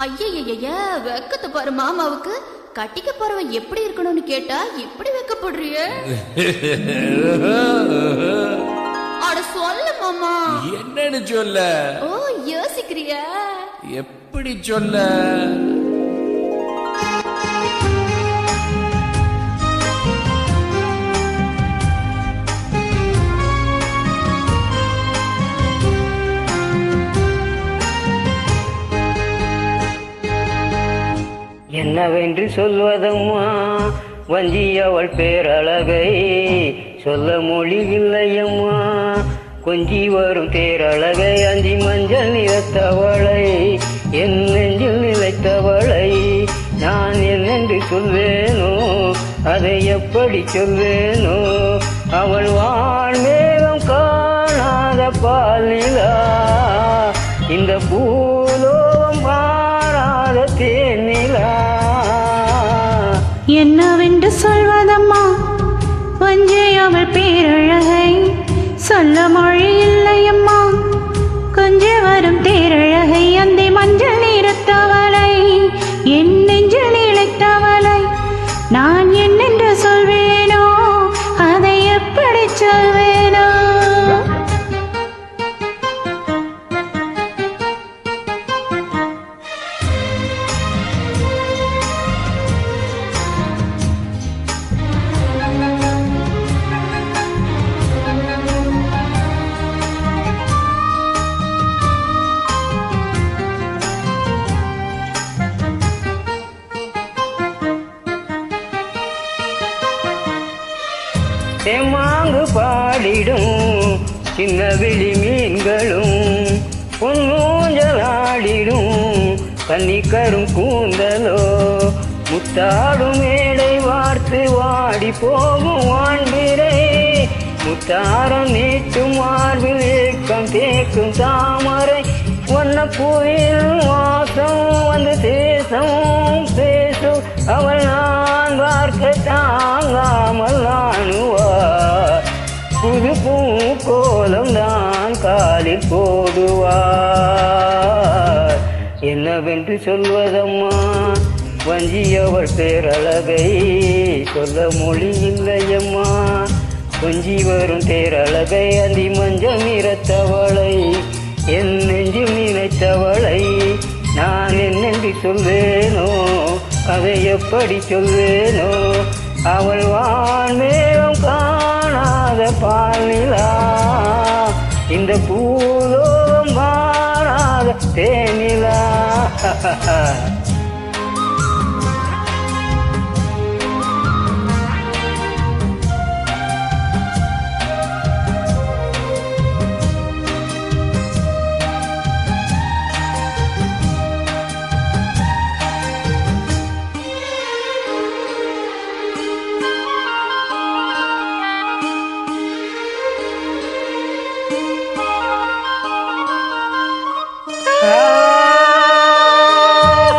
ஐயய்ய வெக்கத்தை பாரு மாமாவுக்கு. கட்டிக்க போறவன் எப்படி இருக்கணும்னு கேட்டா எப்படி வெக்கப்படுறிய? அட சொல்ல மாமா. என்னன்னு சொல்ல? ஓ யோசிக்கிறியா? எப்படி சொல்ல? என்னவென்று சொல்வதம்மா வஞ்சி அவள் பேரழகை சொல்ல மொழி இல்லையம்மா. கொஞ்சி வரும் தேரழகை அஞ்சி மஞ்சள் நிறத்தவளை என் நெஞ்சில் நிலைத்தவளை நான் என்னென்று சொல்வேனோ அதை எப்படி சொல்வேனோ. அவள் வான்மேகம் காணாத பாலிலா இந்த பூலோகம் மாறாத தேனிலா. என்னவென்று சொல்வதம்மா வஞ்சை அவள் பேரழகை சொல்ல மொழி இல்லையம்மா. கொஞ்சி வரும் தேரழகை அந்த மஞ்சள் நிறத்தவளை என் நெஞ்சில் நிலைத்தவளை நான் என்னென்று சொல்வேனோ அதை எப்படி சொல்வேனோ. தெம்மாங்கு பாடிடும் சின்ன விழி மீன்களும் பொன்னூஞ்சலாடிடும் கன்னிக்கரும் கூந்தலோ முத்தாடும் மேடை வார்த்து வாடி போகும் வான்பிரை முத்தாரம் நீட்டும் மார்பில் ஏக்கம் தேக்கும் தாமரை வண்ண பூவில் வாசம் வந்து தேசம் பேசும் அவள் நான் பார்க்க தாங்காமல் நாணுவார் புது பூ கோலம் தான் காலில் போடுவார். என்னவென்று சொல்வதம்மா வஞ்சி அவள் பேரழகை சொல்ல மொழி இல்லையம்மா. கொஞ்சி வரும் தேரழகை அந்தி மஞ்சள் நிறத்தவளை என் நெஞ்சில் நினைத்தவளை நான் என்னென்று சொல்வேனோ அதை எப்படி சொல்வேனோ. அவள் வான்மேகம் காணாத பாலிலா இந்த பூலோகம் மாறாத தேனிலா.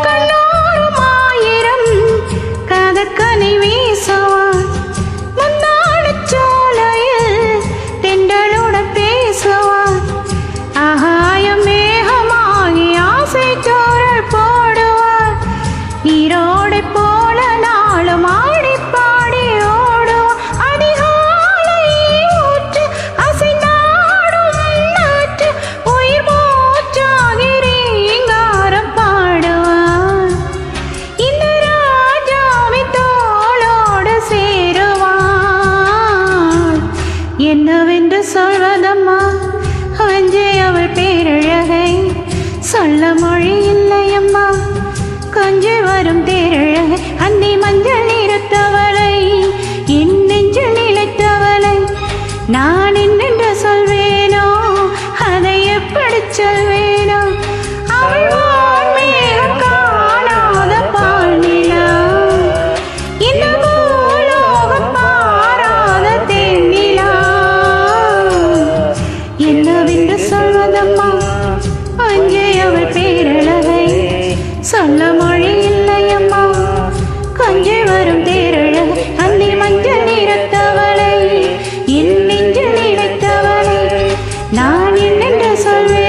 கண்ணோரும் ஆயிரம் கதக்கனை வீசுவான் முன்னாடிச் சோலையில் தென்றலுடன் பேசுவான். ஆகாயம் மேகமாகி ஆசை தோரல் போடுவார். நீரோடை போல நாளும் ஆடி பாடி ஓடுவான். அதிகாலை ஊற்று அசைந்தாடும் நாற்று உயிர் மூச்சாகி ரீங்காரம் பாடுவான். இந்த ராஜாவின் தோளோடு சேருவான். என்னவென்று சொல்வதம்மா வஞ்சை அவள் பேரழகை சொல்ல மொழி இல்லையம்மா. கொஞ்சி வரும் தேரழகை அந்தி மஞ்சள் நிறத்தவளை என் நெஞ்சில் நிலைத்தவளை நான் என்னென்று சொல்வேனோ அதை எப்படி சொல்வேனோ. அவள் வான்மேகம் காணாத பால்நிலா இந்த பூலோகம் மாறாத தேனிலா. என்னவென்று சொல்வதம்மா வஞ்சை அவள் பேரழகை சொல்ல மொழி இல்லையம்மா. கொஞ்சி வரும் தேரழகை அந்தி மஞ்சள் நிறத்தவளை என் நெஞ்சில் நிலைத்தவளை நான் என்னென்று சொல்வேன்.